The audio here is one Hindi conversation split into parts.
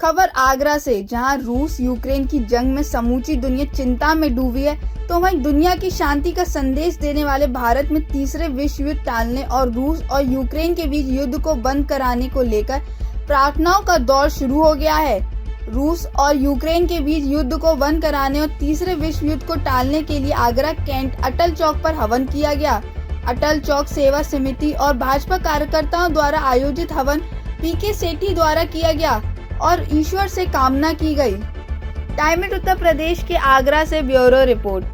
खबर आगरा से, जहां रूस यूक्रेन की जंग में समूची दुनिया चिंता में डूबी है, तो वहीं दुनिया की शांति का संदेश देने वाले भारत में तीसरे विश्व युद्ध टालने और रूस और यूक्रेन के बीच युद्ध को बंद कराने को लेकर प्रार्थनाओं का दौर शुरू हो गया है। रूस और यूक्रेन के बीच युद्ध को बंद कराने और तीसरे विश्व युद्ध को टालने के लिए आगरा कैंट अटल चौक पर हवन किया गया। अटल चौक सेवा समिति और भाजपा कार्यकर्ताओं द्वारा आयोजित हवन पीके सेठी द्वारा किया गया और ईश्वर से कामना की गई। टाइम उत्तर प्रदेश के आगरा से ब्यूरो रिपोर्ट।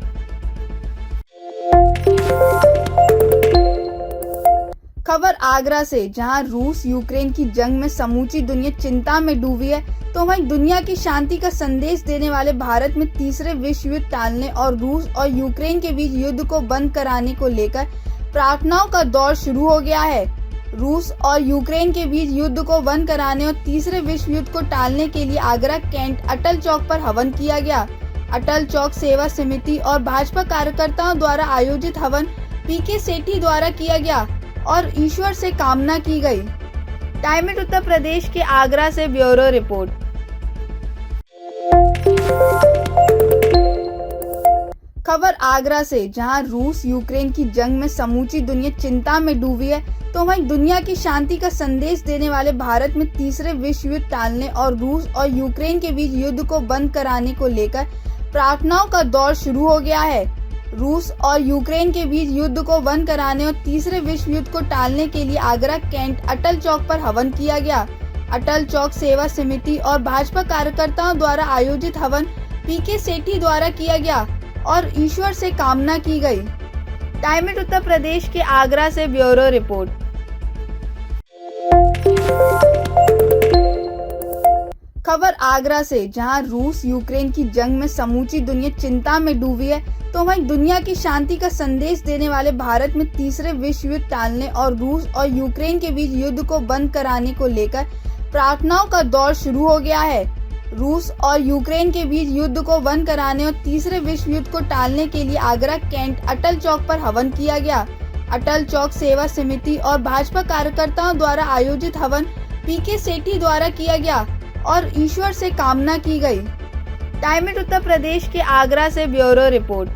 खबर आगरा से, जहां रूस यूक्रेन की जंग में समूची दुनिया चिंता में डूबी है, तो वहीं दुनिया की शांति का संदेश देने वाले भारत में तीसरे विश्व युद्ध टालने और रूस और यूक्रेन के बीच युद्ध को बंद कराने को लेकर प्रार्थनाओं का दौर शुरू हो गया है। रूस और यूक्रेन के बीच युद्ध को बंद कराने और तीसरे विश्व युद्ध को टालने के लिए आगरा कैंट अटल चौक पर हवन किया गया। अटल चौक सेवा समिति और भाजपा कार्यकर्ताओं द्वारा आयोजित हवन पीके सेठी द्वारा किया गया और ईश्वर से कामना की गई। टाइम उत्तर प्रदेश के आगरा से ब्यूरो रिपोर्ट। खबर आगरा से, जहां रूस यूक्रेन की जंग में समूची दुनिया चिंता में डूबी है, तो वहीं दुनिया की शांति का संदेश देने वाले भारत में तीसरे विश्व युद्ध टालने और रूस और यूक्रेन के बीच युद्ध को बंद कराने को लेकर प्रार्थनाओं का दौर शुरू हो गया है। रूस और यूक्रेन के बीच युद्ध को बंद कराने और तीसरे विश्व युद्ध को टालने के लिए आगरा कैंट अटल चौक पर हवन किया गया। अटल चौक सेवा समिति और भाजपा कार्यकर्ताओं द्वारा आयोजित हवन पीके सेठी द्वारा किया गया और ईश्वर से कामना की गई। टाइम उत्तर प्रदेश के आगरा से ब्यूरो रिपोर्ट। खबर आगरा से, जहां रूस यूक्रेन की जंग में समूची दुनिया चिंता में डूबी है, तो वहीं दुनिया की शांति का संदेश देने वाले भारत में तीसरे विश्व युद्ध टालने और रूस और यूक्रेन के बीच युद्ध को बंद कराने को लेकर प्रार्थनाओं का दौर शुरू हो गया है। रूस और यूक्रेन के बीच युद्ध को बंद कराने और तीसरे विश्व युद्ध को टालने के लिए आगरा कैंट अटल चौक पर हवन किया गया। अटल चौक सेवा समिति और भाजपा कार्यकर्ताओं द्वारा आयोजित हवन पीके सेठी द्वारा किया गया और ईश्वर से कामना की गई। टाइम उत्तर प्रदेश के आगरा से ब्यूरो रिपोर्ट।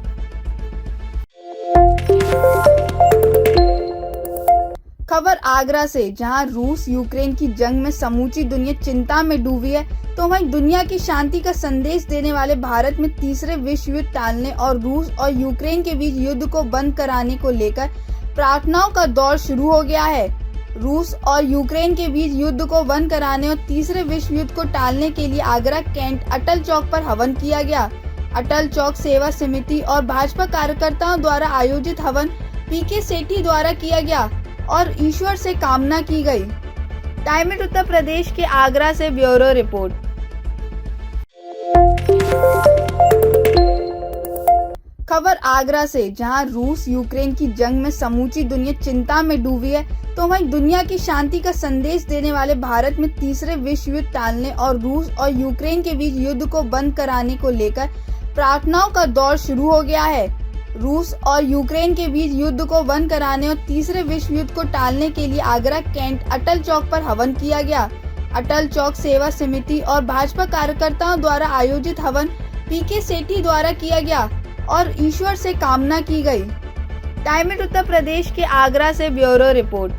खबर आगरा से, जहां रूस यूक्रेन की जंग में समूची दुनिया चिंता में डूबी है, तो वहीं दुनिया की शांति का संदेश देने वाले भारत में तीसरे विश्व युद्ध टालने और रूस और यूक्रेन के बीच युद्ध को बंद कराने को लेकर प्रार्थनाओं का दौर शुरू हो गया है। रूस और यूक्रेन के बीच युद्ध को बंद कराने और तीसरे विश्व युद्ध को टालने के लिए आगरा कैंट अटल चौक पर हवन किया गया। अटल चौक सेवा समिति और भाजपा कार्यकर्ताओं द्वारा आयोजित हवन पीके सेठी द्वारा किया गया और ईश्वर से कामना की गई। टाइम उत्तर प्रदेश के आगरा से ब्यूरो रिपोर्ट। खबर आगरा से, जहां रूस यूक्रेन की जंग में समूची दुनिया चिंता में डूबी है, तो वहीं दुनिया की शांति का संदेश देने वाले भारत में तीसरे विश्व युद्ध टालने और रूस और यूक्रेन के बीच युद्ध को बंद कराने को लेकर प्रार्थनाओं का दौर शुरू हो गया है। रूस और यूक्रेन के बीच युद्ध को बंद कराने और तीसरे विश्व युद्ध को टालने के लिए आगरा कैंट अटल चौक पर हवन किया गया। अटल चौक सेवा समिति और भाजपा कार्यकर्ताओं द्वारा आयोजित हवन पीके सेठी द्वारा किया गया और ईश्वर से कामना की गई। टाइम उत्तर प्रदेश के आगरा से ब्यूरो रिपोर्ट।